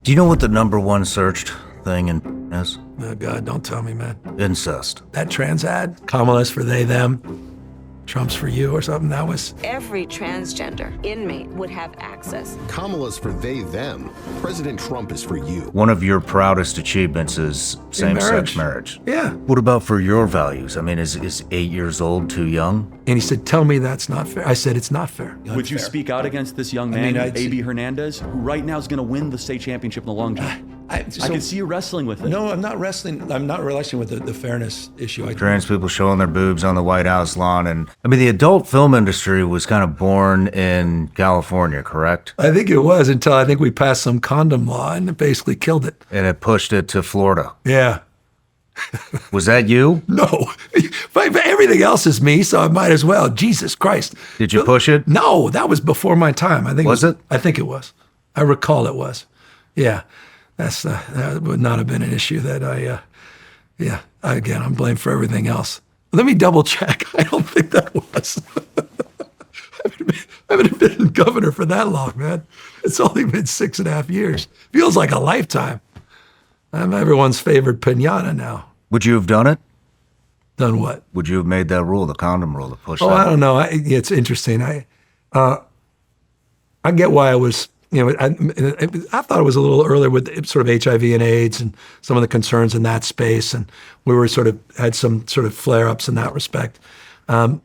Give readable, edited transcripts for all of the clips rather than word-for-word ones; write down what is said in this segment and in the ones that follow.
Do you know what the number one searched thing in is? Oh, God, don't tell me, man. Incest. That trans ad, Kamala's for they, them, Trump's for you or something, that was... Every transgender inmate would have access. Kamala's for they, them. President Trump is for you. One of your proudest achievements is same-sex marriage. Yeah. What about for your values? I mean, is 8 years old too young? And he said, tell me that's not fair. I said, it's not fair. Would you speak out against this young man, A.B. Hernandez, who right now is going to win the state championship in the long jump? I can see you wrestling with it. No, I'm not wrestling. I'm not wrestling with the fairness issue. Trans people showing their boobs on the White House lawn. And I mean, the adult film industry was kind of born in California, correct? I think it was until I think we passed some condom law and it basically killed it. And it pushed it to Florida. Yeah. Was that you? No. But everything else is me, so I might as well. Jesus Christ. Did you push it? No, that was before my time. I think Was it? I think it was. I recall it was. Yeah. That would not have been an issue that again, I'm blamed for everything else. Let me double check. I don't think that was. I haven't been governor for that long, man. It's only been 6.5 years. Feels like a lifetime. I'm everyone's favorite pinata now. Would you have done it? Done what? Would you have made that rule, the condom rule, to push that? I don't know. It's interesting. I get why I was, I thought it was a little earlier with sort of HIV and AIDS and some of the concerns in that space. And we were had some sort of flare-ups in that respect. From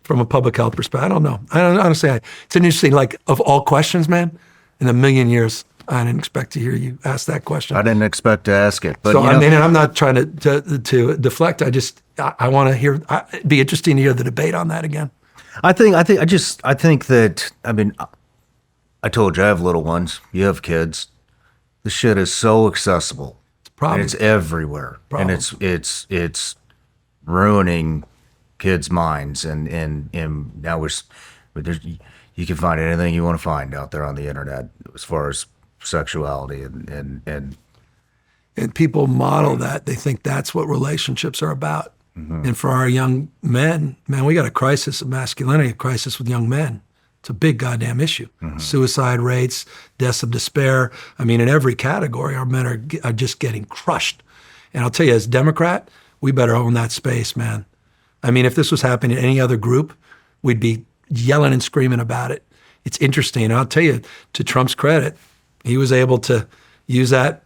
a public health perspective, I don't know. Honestly, it's an interesting, like, of all questions, man, in a million years, I didn't expect to hear you ask that question. I didn't expect to ask it. But so, I mean, I'm not trying to deflect. I want to hear, it'd be interesting to hear the debate on that again. I think that, I mean, I told you I have little ones. You have kids. The shit is so accessible. It's a problem. And it's everywhere. Problem. And it's ruining kids' minds. And now you can find anything you want to find out there on the internet as far as sexuality and people model that. They think that's what relationships are about. Mm-hmm. And for our young men, man, we got a crisis of masculinity, a crisis with young men. It's a big goddamn issue. Mm-hmm. Suicide rates, deaths of despair. I mean, in every category, our men are just getting crushed. And I'll tell you, as Democrat, we better own that space, man. I mean, if this was happening in any other group, we'd be yelling and screaming about it. It's interesting. And I'll tell you, to Trump's credit, he was able to use that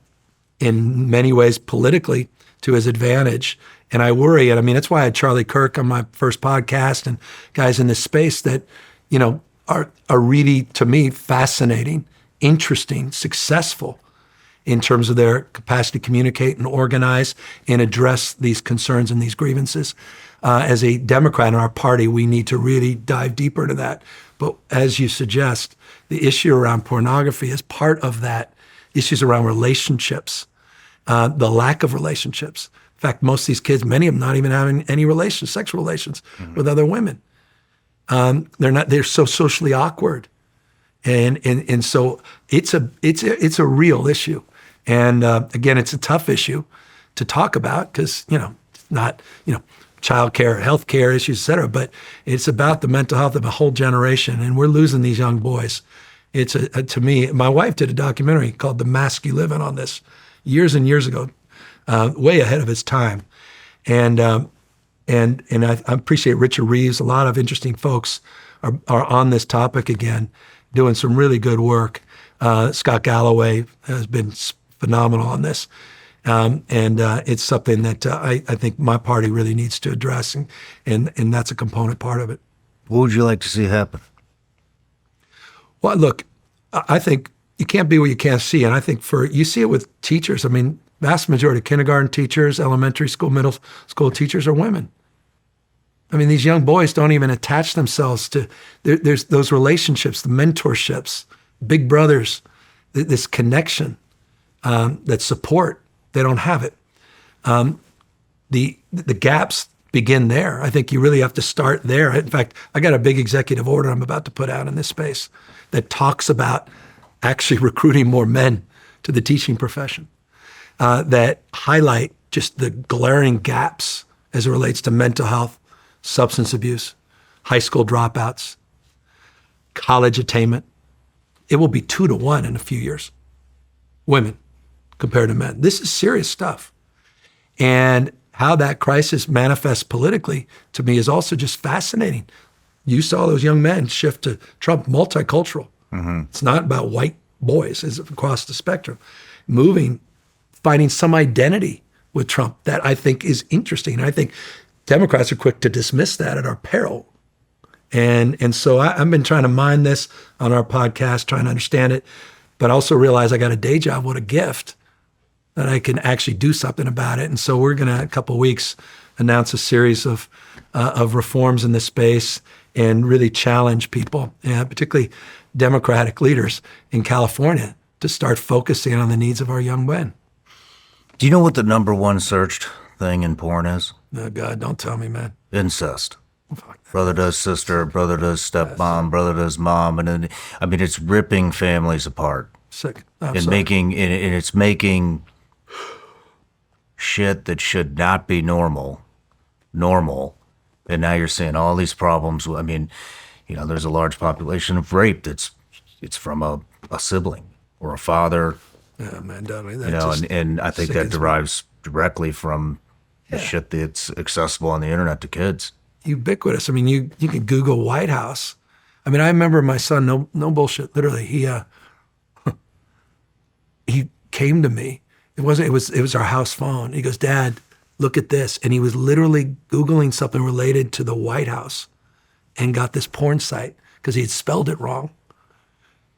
in many ways politically to his advantage. And I worry, and I mean, that's why I had Charlie Kirk on my first podcast and guys in this space that, are really, to me, fascinating, interesting, successful in terms of their capacity to communicate and organize and address these concerns and these grievances. As a Democrat in our party, we need to really dive deeper into that. But as you suggest, the issue around pornography is part of that. Issues around relationships, the lack of relationships. In fact, most of these kids, many of them not even having any sexual relations with other women. They're so socially awkward. And so it's a real issue. And again, it's a tough issue to talk about because, it's not, childcare, healthcare issues, et cetera, but it's about the mental health of a whole generation. And we're losing these young boys. It's to me, my wife did a documentary called The Mask You Live In on this years and years ago, way ahead of its time. And I appreciate Richard Reeves. A lot of interesting folks are on this topic again, doing some really good work. Scott Galloway has been phenomenal on this. And it's something that I think my party really needs to address, and that's a component part of it. What would you like to see happen? Well, look, I think you can't be what you can't see. And I think you see it with teachers. I mean, vast majority of kindergarten teachers, elementary school, middle school teachers are women. I mean, these young boys don't even attach themselves to, there's those relationships, the mentorships, big brothers, this connection, that support. They don't have it. The gaps begin there. I think you really have to start there. In fact, I got a big executive order I'm about to put out in this space that talks about actually recruiting more men to the teaching profession, that highlight just the glaring gaps as it relates to mental health, substance abuse, high school dropouts, college attainment. It will be 2 to 1 in a few years. Women compared to men. This is serious stuff. And how that crisis manifests politically, to me, is also just fascinating. You saw those young men shift to Trump, multicultural. It's not about white boys, it's across the spectrum. Moving, finding some identity with Trump that I think is interesting. And I think Democrats are quick to dismiss that at our peril. And so I've been trying to mine this on our podcast, trying to understand it, but also realize I got a day job. What a gift that I can actually do something about it. And so we're going to, in a couple of weeks, announce a series of reforms in this space and really challenge people, particularly Democratic leaders in California, to start focusing on the needs of our young men. Do you know what the number one searched thing in porn is? Oh, God, don't tell me, man. Incest. Brother does sister, brother does stepmom, brother does mom, and then, I mean, it's ripping families apart. Sick. And it's making shit that should not be normal. And now you're seeing all these problems. I mean, you know, there's a large population of rape it's from a sibling or a father. Yeah, man, definitely. You know, and I think that derives directly from the shit that's accessible on the internet to kids. Ubiquitous. I mean, you can Google White House. I mean, I remember my son, no bullshit, literally, he came to me. It was our house phone. He goes, Dad, look at this. And he was literally Googling something related to the White House and got this porn site because he had spelled it wrong.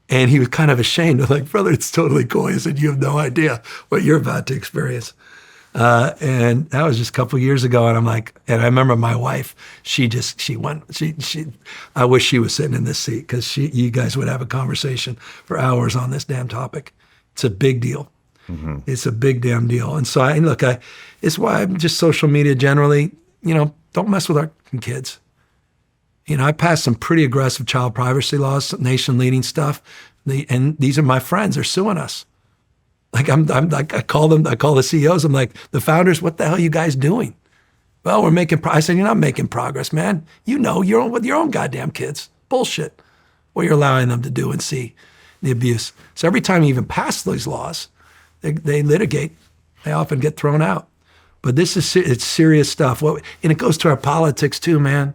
And he was kind of ashamed. I'm like, brother, it's totally cool. He said, you have no idea what you're about to experience. And that was just a couple of years ago. And I'm like, and I remember my wife, she I wish she was sitting in this seat because you guys would have a conversation for hours on this damn topic. It's a big deal. Mm-hmm. It's a big damn deal. And so it's why I'm just social media generally, you know, don't mess with our kids. You know, I passed some pretty aggressive child privacy laws, nation-leading stuff, and these are my friends. They're suing us. Like I'm like I call the CEOs. I'm like, the founders, what the hell are you guys doing? Well, we're making. I said, you're not making progress, man. You know, you're with your own goddamn kids. Bullshit. What you're allowing them to do and see the abuse. So every time you even pass these laws, they litigate. They often get thrown out. But it's serious stuff. And it goes to our politics too, man.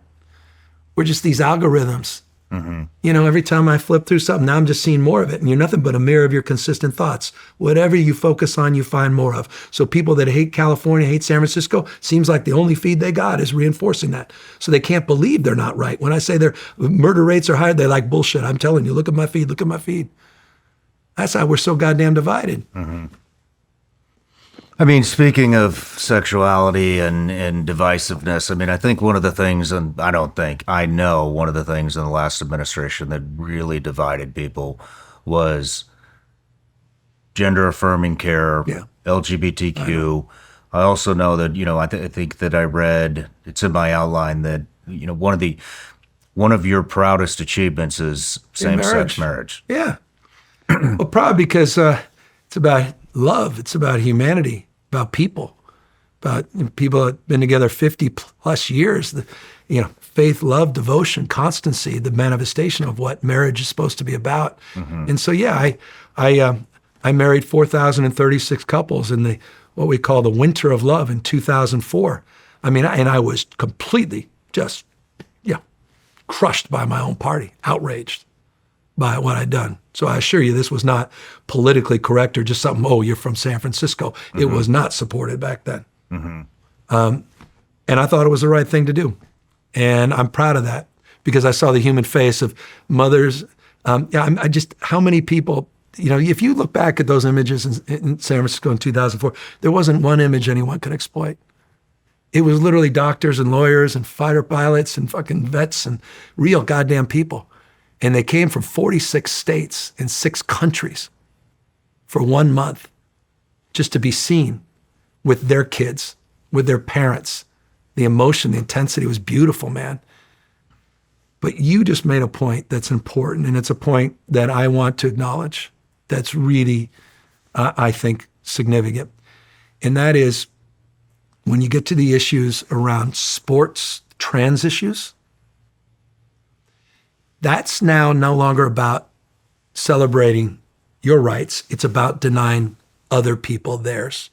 We're just these algorithms. Mm-hmm. You know, every time I flip through something, now I'm just seeing more of it. And you're nothing but a mirror of your consistent thoughts. Whatever you focus on, you find more of. So people that hate California, hate San Francisco, seems like the only feed they got is reinforcing that. So they can't believe they're not right. When I say their murder rates are higher, they're like, bullshit. I'm telling you, look at my feed, look at my feed. That's how we're so goddamn divided. Mm-hmm. I mean, speaking of sexuality and divisiveness, I mean, I think one of the things, and I know one of the things in the last administration that really divided people was gender affirming care, LGBTQ. I also know that, you know, I think that I read, it's in my outline that, you know, one of your proudest achievements is same-sex marriage. Yeah. Well, probably because it's about love. It's about humanity, about people that have been together 50 plus years. You know, faith, love, devotion, constancy, the manifestation of what marriage is supposed to be about. Mm-hmm. And so, I married 4,036 couples in what we call the Winter of Love in 2004. I mean, I was completely just, crushed by my own party, outraged by what I'd done. So I assure you, this was not politically correct or just something, you're from San Francisco. Mm-hmm. It was not supported back then. Mm-hmm. And I thought it was the right thing to do. And I'm proud of that because I saw the human face of mothers. How many people, you know, if you look back at those images in San Francisco in 2004, there wasn't one image anyone could exploit. It was literally doctors and lawyers and fighter pilots and fucking vets and real goddamn people. And they came from 46 states and 6 countries for 1 month just to be seen with their kids, with their parents. The emotion, the intensity was beautiful, man. But you just made a point that's important, and it's a point that I want to acknowledge that's really, I think, significant. And that is when you get to the issues around sports, trans issues, that's now no longer about celebrating your rights. It's about denying other people theirs.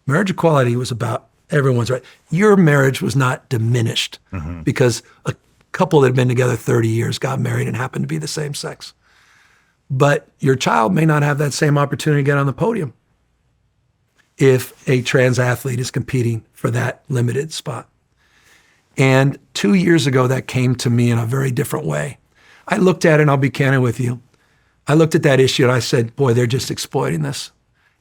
Marriage equality was about everyone's right. Your marriage was not diminished because a couple that had been together 30 years got married and happened to be the same sex. But your child may not have that same opportunity to get on the podium if a trans athlete is competing for that limited spot. And 2 years ago, that came to me in a very different way. I looked at it, and I'll be candid with you. I looked at that issue and I said, boy, they're just exploiting this.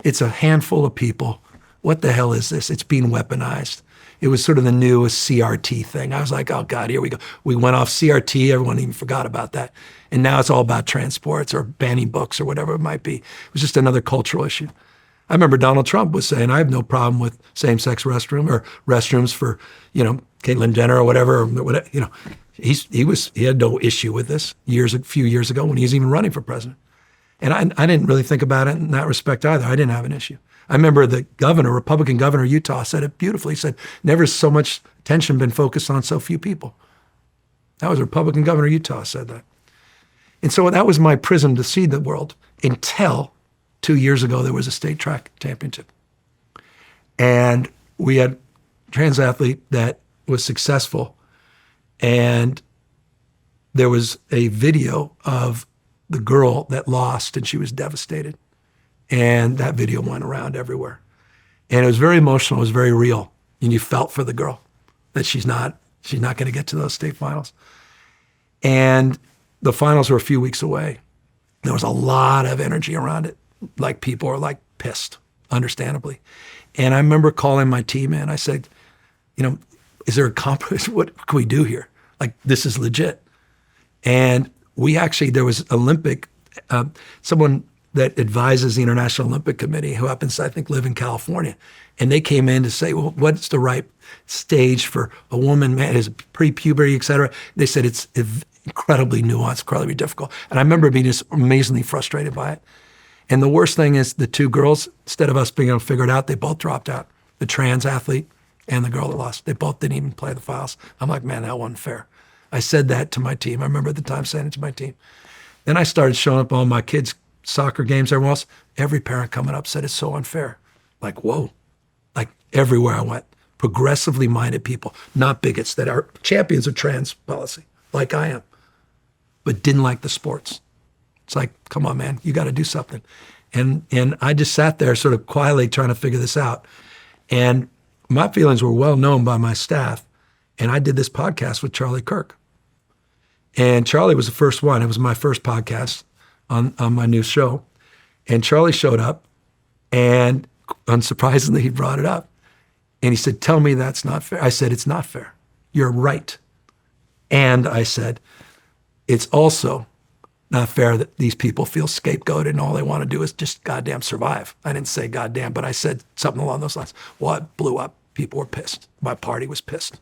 It's a handful of people. What the hell is this? It's being weaponized. It was sort of the newest CRT thing. I was like, oh God, here we go. We went off CRT, everyone even forgot about that. And now it's all about transports or banning books or whatever it might be. It was just another cultural issue. I remember Donald Trump was saying, I have no problem with same-sex restrooms for, Caitlyn Jenner or whatever, he had no issue with this a few years ago when he was even running for president. And I didn't really think about it in that respect either. I didn't have an issue. I remember the Republican governor of Utah said it beautifully. He said, never so much attention been focused on so few people. That was a Republican governor of Utah said that. And so that was my prism to see the world until 2 years ago, there was a state track championship. And we had a trans athlete that was successful. And there was a video of the girl that lost, and she was devastated. And that video went around everywhere. And it was very emotional. It was very real. And you felt for the girl that she's not going to get to those state finals. And the finals were a few weeks away. There was a lot of energy around it. Like people are like pissed, understandably. And I remember calling my team in. I said, is there a compromise? What can we do here? Like, this is legit. And there was someone that advises the International Olympic Committee who happens to, I think, live in California. And they came in to say, well, what's the right stage for a woman, man, is pre-puberty, et cetera. They said it's incredibly nuanced, incredibly difficult. And I remember being just amazingly frustrated by it. And the worst thing is the two girls, instead of us being able to figure it out, they both dropped out. The trans athlete and the girl that lost. They both didn't even play the finals. I'm like, man, that wasn't fair. I said that to my team. I remember at the time saying it to my team. Then I started showing up on my kids' soccer games, everyone else. Every parent coming up said it's so unfair. Like, whoa. Like everywhere I went. Progressively minded people, not bigots, that are champions of trans policy, like I am, but didn't like the sports. It's like, come on, man, you got to do something. And I just sat there sort of quietly trying to figure this out. And my feelings were well known by my staff. And I did this podcast with Charlie Kirk. And Charlie was the first one. It was my first podcast on my new show. And Charlie showed up, and unsurprisingly, he brought it up. And he said, tell me that's not fair. I said, it's not fair. You're right. And I said, it's also not fair that these people feel scapegoated and all they want to do is just goddamn survive. I didn't say goddamn, but I said something along those lines. Well, it blew up. People were pissed. My party was pissed.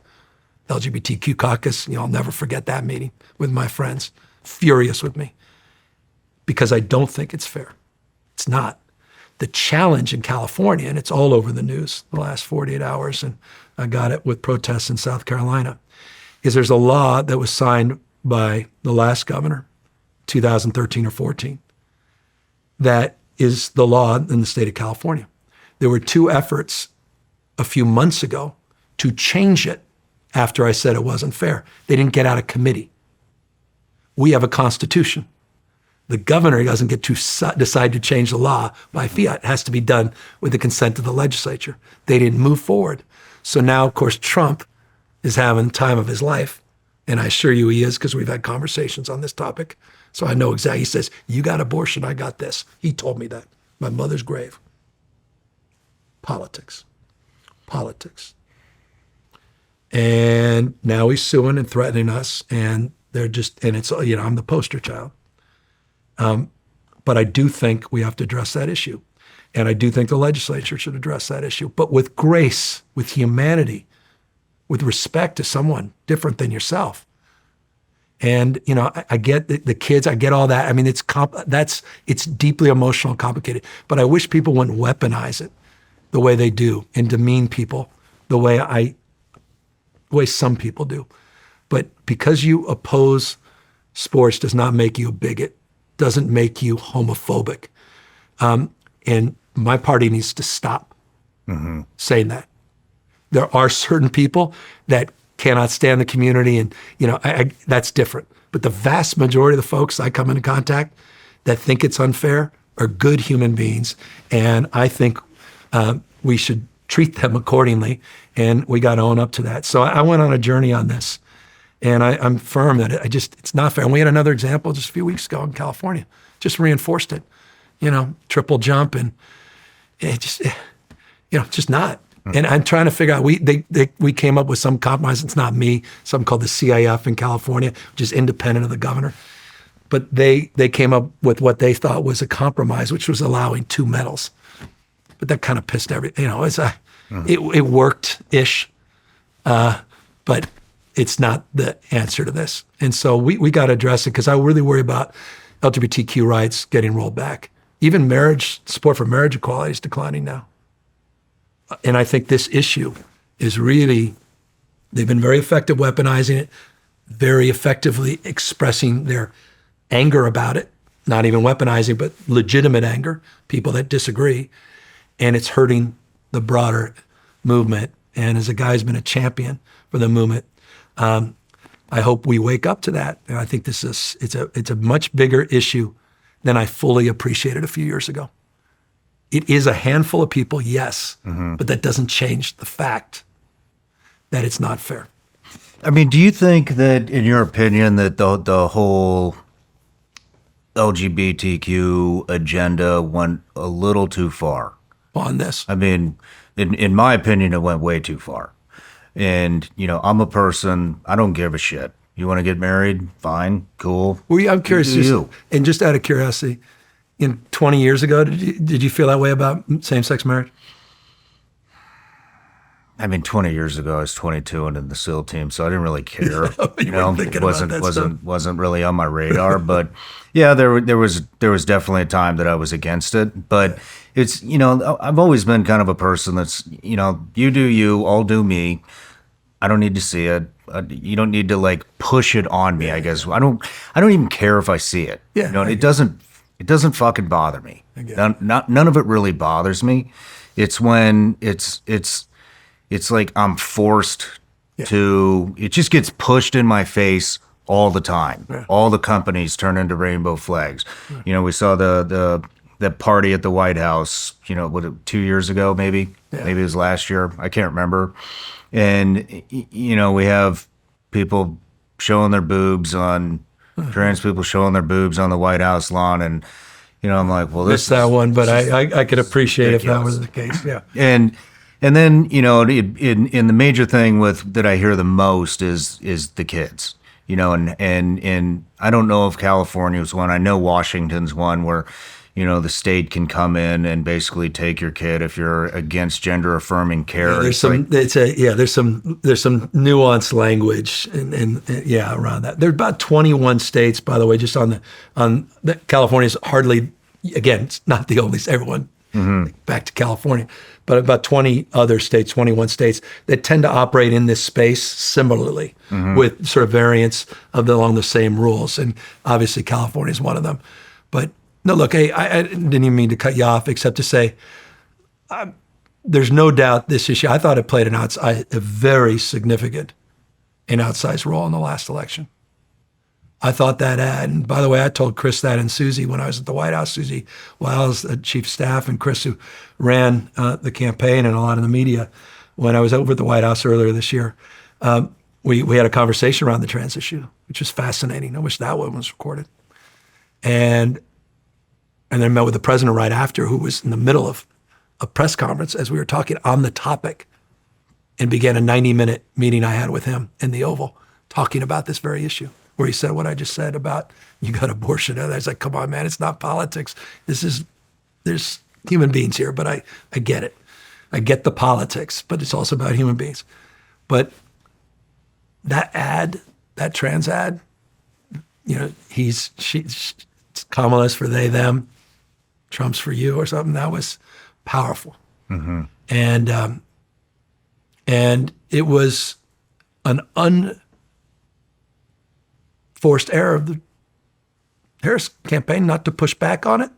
LGBTQ caucus, I'll never forget that meeting with my friends, furious with me because I don't think it's fair. It's not. The challenge in California, and it's all over the news the last 48 hours, and I got it with protests in South Carolina, is there's a law that was signed by the last governor, 2013 or 14, that is the law in the state of California. There were two efforts a few months ago to change it after I said it wasn't fair. They didn't get out of committee. We have a constitution. The governor doesn't get to decide to change the law by fiat. It has to be done with the consent of the legislature. They didn't move forward. So now, of course, Trump is having the time of his life. And I assure you he is, because we've had conversations on this topic. So I know exactly. He says, you got abortion, I got this. He told me that. My mother's grave. Politics. And now he's suing and threatening us. And it's, I'm the poster child. But I do think we have to address that issue. And I do think the legislature should address that issue, but with grace, with humanity, with respect to someone different than yourself. And, I get the kids, I get all that. I mean, it's deeply emotional and complicated, but I wish people wouldn't weaponize it the way they do and demean people the way some people do. But because you oppose sports does not make you a bigot, doesn't make you homophobic. And my party needs to stop saying that. There are certain people that cannot stand the community, and that's different. But the vast majority of the folks I come into contact that think it's unfair are good human beings, and I think we should treat them accordingly, and we got to own up to that. So I went on a journey on this, and I'm firm that it's not fair. And we had another example just a few weeks ago in California, just reinforced it, triple jump, and it just not. And I'm trying to figure out, we came up with some compromise. It's not me, something called the CIF in California, which is independent of the governor. But they came up with what they thought was a compromise, which was allowing 2 medals. But that kind of pissed everything. It worked-ish, but it's not the answer to this. And so we got to address it, because I really worry about LGBTQ rights getting rolled back. Even support for marriage equality is declining now. And I think this issue is really, they've been very effective weaponizing it, very effectively expressing their anger about it, not even weaponizing, but legitimate anger, people that disagree. And it's hurting the broader movement. And as a guy who's been a champion for the movement, I hope we wake up to that. And I think it's a much bigger issue than I fully appreciated a few years ago. It is a handful of people, yes, but that doesn't change the fact that it's not fair. I mean, do you think that, in your opinion, that the whole LGBTQ agenda went a little too far on this? I mean, in my opinion, it went way too far. And, I'm a person, I don't give a shit. You want to get married? Fine, cool. I'm curious, and just out of curiosity, 20 years ago, did you feel that way about same-sex marriage? I mean, 20 years ago, I was 22 and in the SEAL team, so I didn't really care. It wasn't really on my radar. But yeah, there was definitely a time that I was against it. But it's I've always been kind of a person that's you do you, I'll do me. I don't need to see it. You don't need to push it on me. I guess I don't even care if I see it. Yeah, It doesn't fucking bother me. None of it really bothers me. It's when it's like I'm forced to. It just gets pushed in my face all the time. Yeah. All the companies turn into rainbow flags. Yeah. We saw the party at the White House. 2 years ago, maybe. Yeah. Maybe it was last year. I can't remember. And we have people showing their boobs on. Trans people showing their boobs on the White House lawn, and I'm like, well, this missed that one, but I could appreciate ridiculous. If that was the case, yeah. And then in the major thing that I hear the most is the kids, and I don't know if California's one. I know Washington's one where the state can come in and basically take your kid if you're against gender affirming care. Yeah, there's some nuanced language and around that. There's about 21 states, by the way, just on the California's hardly, again, it's not the only, everyone back to California, but about 21 states that tend to operate in this space similarly with sort of variants along the same rules. And obviously California is one of them. But no, look, hey, I didn't even mean to cut you off, except to say there's no doubt this issue, I thought it played a very significant and outsized role in the last election. I thought that and by the way, I told Chris that and Susie when I was at the White House, Susie Wiles, the chief of staff, and Chris, who ran the campaign and a lot of the media, when I was over at the White House earlier this year. We had a conversation around the trans issue, which was fascinating. I wish that one was recorded. And then met with the president right after, who was in the middle of a press conference as we were talking on the topic, and began a 90-minute meeting I had with him in the Oval talking about this very issue, where he said what I just said about you got abortion. And I was like, come on, man, it's not politics. There's human beings here, but I get it. I get the politics, but it's also about human beings. But that trans ad, Kamala's for they, them, Trump's for you or something. That was powerful. Mm-hmm. And it was an unforced error of the Harris campaign not to push back on it.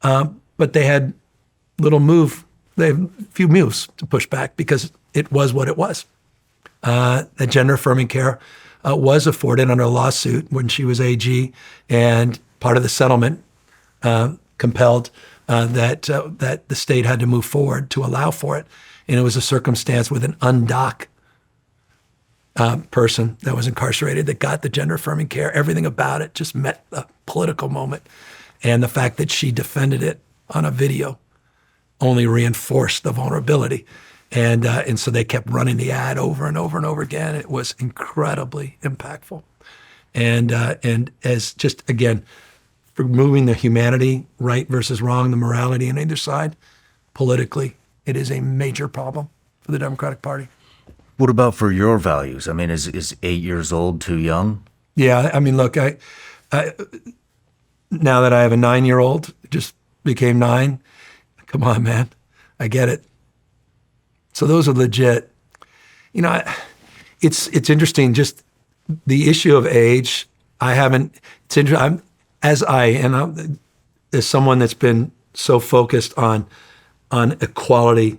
But they had little move. They have a few moves to push back because it was what it was. That gender affirming care was afforded under a lawsuit when she was AG, and part of the settlement compelled that the state had to move forward to allow for it. And it was a circumstance with an undoc person that was incarcerated that got the gender affirming care. Everything about it just met a political moment. And the fact that she defended it on a video only reinforced the vulnerability. And so they kept running the ad over and over and over again. It was incredibly impactful. And as just, again, removing the humanity, right versus wrong, the morality on either side, politically, it is a major problem for the Democratic Party. What about for your values? I mean, is 8 years old too young? Yeah, I mean, look, I now that I have a 9-year-old, just became 9, come on, man, I get it. So those are legit. You know, it's interesting, just the issue of age. It's interesting. As someone that's been so focused on equality,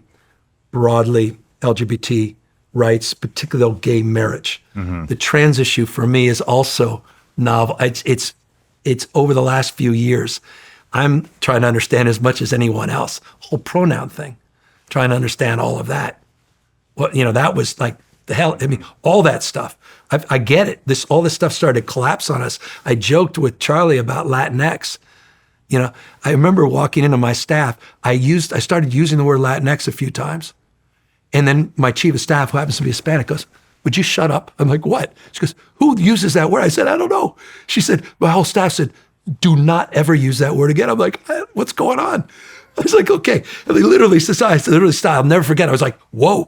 broadly, LGBT rights, particularly gay marriage. Mm-hmm. The trans issue for me is also novel. It's over the last few years, I'm trying to understand as much as anyone else. Whole pronoun thing, trying to understand all of that. Well, that was like the hell. I mean, all that stuff. I get it. All this stuff started to collapse on us. I joked with Charlie about Latinx. I remember walking into my staff. I started using the word Latinx a few times. And then my chief of staff, who happens to be Hispanic, goes, "Would you shut up?" I'm like, "What?" She goes, "Who uses that word?" I said, "I don't know." She said, "My whole staff said, do not ever use that word again." I'm like, "What's going on?" I was like, "Okay." And they literally stopped. I'll never forget. I was like, "Whoa."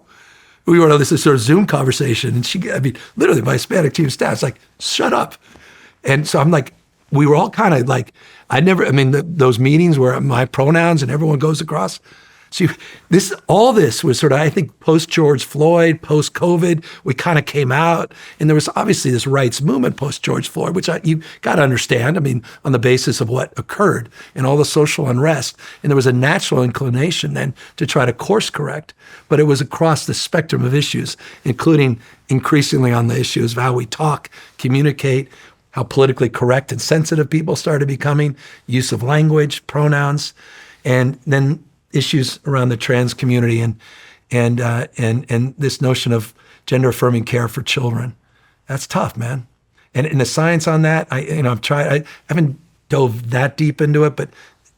We were on this sort of Zoom conversation, and literally my Hispanic chief of staff is like, "Shut up." And so I'm like, we were all kind of like, those meetings where my pronouns and everyone goes across. So all this was sort of, I think, post-George Floyd, post-COVID, we kind of came out. And there was obviously this rights movement post-George Floyd, which you got to understand, on the basis of what occurred and all the social unrest. And there was a natural inclination then to try to course correct. But it was across the spectrum of issues, including increasingly on the issues of how we talk, communicate, how politically correct and sensitive people started becoming, use of language, pronouns, and then issues around the trans community and this notion of gender affirming care for children. That's tough, man. And the science on that, I haven't dove that deep into it, but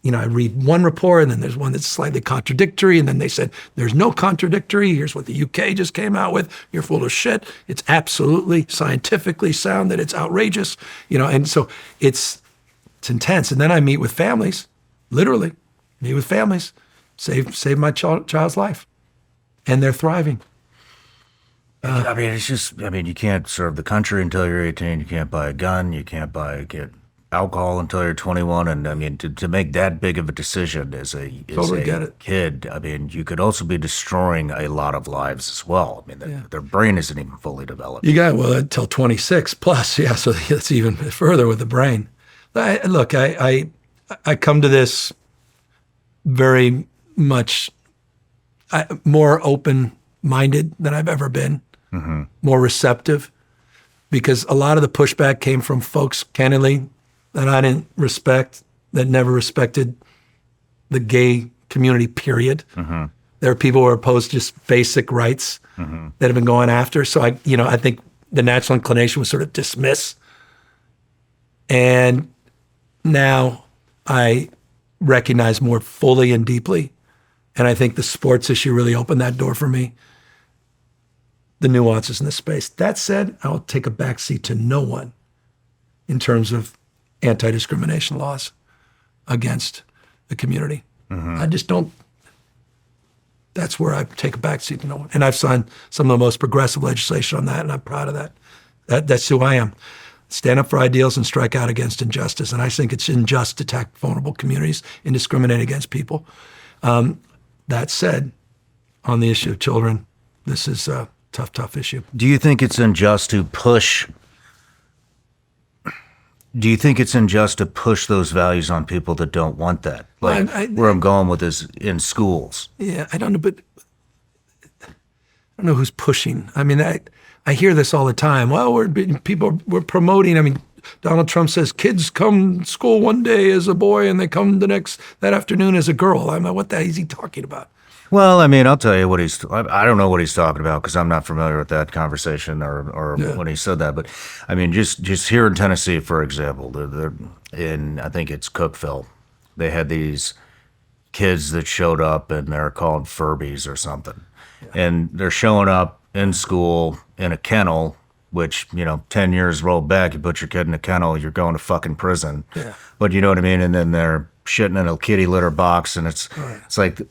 I read one report and then there's one that's slightly contradictory, and then they said there's no contradictory. Here's what the UK just came out with. You're full of shit. It's absolutely scientifically sound that it's outrageous, and so it's intense. And then I meet with families, literally meet with families. Save my child's life, and they're thriving. It's just, you can't serve the country until you're 18. You can't buy a gun. You can't get alcohol until you're 21. And to make that big of a decision as a kid, you could also be destroying a lot of lives as well. Their brain isn't even fully developed. You got, until 26 plus. Yeah. So it's even further with the brain. Look, I come to this very much more open-minded than I've ever been, mm-hmm. more receptive, because a lot of the pushback came from folks, candidly, that I didn't respect, that never respected the gay community, period. Mm-hmm. There are people who are opposed to just basic rights mm-hmm. that have been going after. So I think the natural inclination was sort of dismiss. And now I recognize more fully and deeply. And I think the sports issue really opened that door for me. The nuances in this space. That said, I'll take a backseat to no one in terms of anti-discrimination laws against the community. Mm-hmm. I just don't. That's where I take a backseat to no one. And I've signed some of the most progressive legislation on that, and I'm proud of that. That's who I am. Stand up for ideals and strike out against injustice. And I think it's unjust to attack vulnerable communities and discriminate against people. That said, on the issue of children, this is a tough issue. Do you think it's unjust to push do you think it's unjust to push those values on people that don't want that? Like, where I'm going with this in schools. Yeah, I don't know, but I don't know who's pushing. I mean, I hear this all the time. Well, we're promoting. I mean, Donald Trump says kids come to school one day as a boy and they come that afternoon as a girl. I'm like, what the hell is he talking about? Well, I mean, I'll tell you what I don't know what he's talking about because I'm not familiar with that conversation or when he said that. But I mean, just here in Tennessee, for example, I think it's Cookeville, they had these kids that showed up and they're called Furbies or something. Yeah. And they're showing up in school in a kennel, which, 10 years rolled back, you put your kid in a kennel, you're going to fucking prison. Yeah. But you know what I mean? And then they're shitting in a kitty litter box and it's like...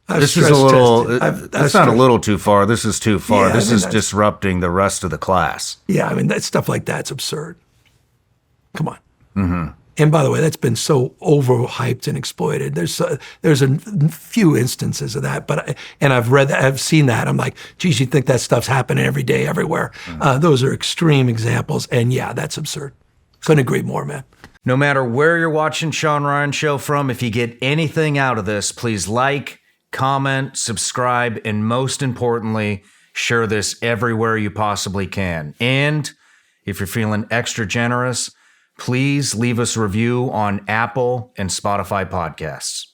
This is a little, that's not a little too far. This is too far. Yeah, this is disrupting the rest of the class. Yeah, I mean, that stuff like that's absurd. Come on. Mm-hmm. And by the way, that's been so overhyped and exploited. There's a few instances of that, and I've seen that. I'm like, geez, you think that stuff's happening every day, everywhere. Mm-hmm. Those are extreme examples, and yeah, that's absurd. Couldn't agree more, man. No matter where you're watching Shawn Ryan Show from, if you get anything out of this, please like, comment, subscribe, and most importantly, share this everywhere you possibly can. And if you're feeling extra generous, please leave us a review on Apple and Spotify podcasts.